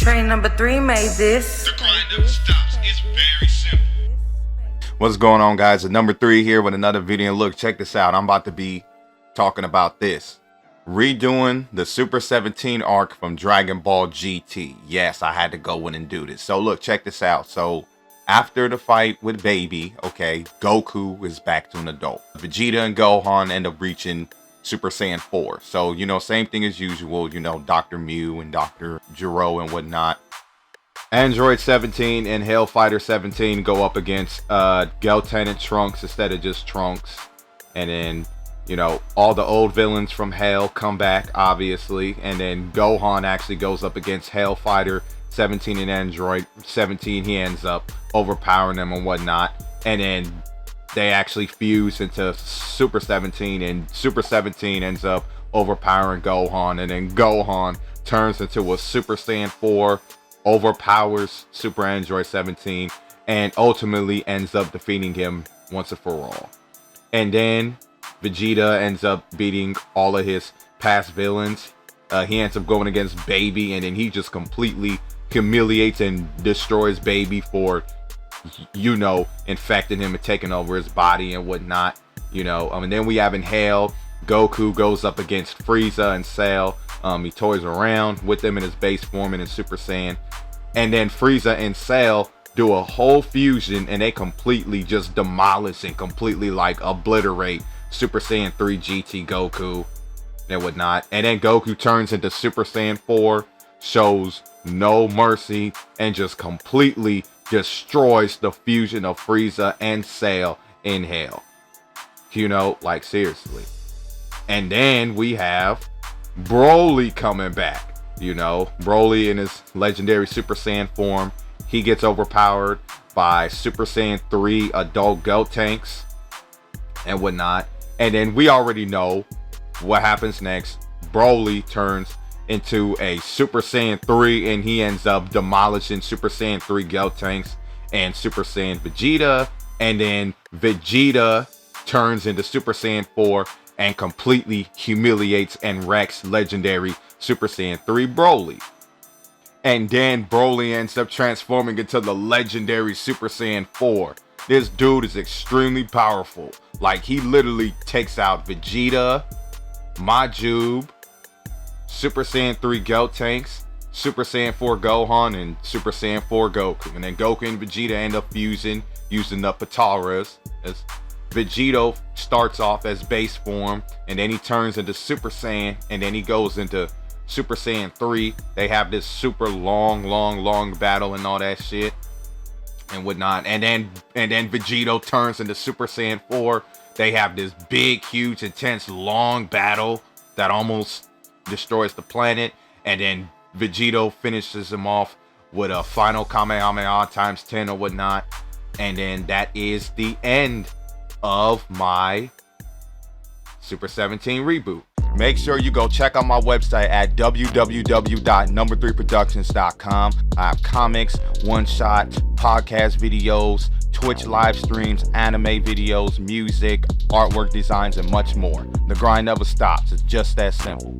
Train number 3 made this. The grind never stops. It's very simple. What's going on, guys? It's number 3 here with another video. Look, check this out. I'm about to be talking about this. Redoing the Super 17 arc from Dragon Ball GT. Yes, I had to go in and do this. So look, check this out. So after the fight with Baby, okay, Goku is back to an adult. Vegeta and Gohan end up reaching Super Saiyan 4. So, you know, same thing as usual. You know, Dr. Mew and Dr. Gero and whatnot. Android 17 and Hellfighter 17 go up against Goten and Trunks instead of just Trunks. And then, you know, all the old villains from Hell come back, obviously. And then Gohan actually goes up against Hellfighter 17 and Android 17. He ends up overpowering them and whatnot. And then they actually fuse into Super 17. And Super 17 ends up overpowering Gohan. And then Gohan turns into a Super Saiyan 4. Overpowers Super Android 17 and ultimately ends up defeating him once and for all. And then Vegeta ends up beating all of his past villains. He ends up going against Baby, and then he just completely humiliates and destroys Baby for, you know, infecting him and taking over his body and whatnot. You know, and then we have in Hell, Goku goes up against Frieza and Cell. He toys around with them in his base form and in Super Saiyan. And then Frieza and Cell do a whole fusion and they completely just demolish and completely like obliterate Super Saiyan 3 GT Goku and whatnot. And then Goku turns into Super Saiyan 4, shows no mercy, and just completely destroys the fusion of Frieza and Cell in Hell. You know, like seriously. And then we have Broly coming back. You know, Broly in his legendary Super Saiyan form, he gets overpowered by Super Saiyan 3 adult Gotenks and whatnot. And then we already know what happens next. Broly turns into a Super Saiyan 3 and he ends up demolishing Super Saiyan 3 Gotenks and Super Saiyan Vegeta. And then Vegeta turns into Super Saiyan 4 and completely humiliates and wrecks legendary Super Saiyan 3 Broly. And then Broly ends up transforming into the legendary Super Saiyan 4. This dude is extremely powerful. Like, he literally takes out Vegeta, Majub, Super Saiyan 3 Gotenks, Super Saiyan 4 Gohan, and Super Saiyan 4 Goku. And then Goku and Vegeta end up fusing, using the Pataras. As Vegito starts off as base form, and then he turns into Super Saiyan, and then he goes into Super Saiyan 3. They have this super long battle and all that shit and whatnot. And then Vegito turns into Super Saiyan 4. They have this big, huge, intense, long battle that almost destroys the planet. And then Vegito finishes him off with a final Kamehameha times 10 or whatnot. And then that is the end of my Super 17 reboot. Make sure you go check out my website at www.number3productions.com. I have comics, one-shot, podcast videos, Twitch live streams, anime videos, music, artwork designs, and much more. The grind never stops. It's just that simple.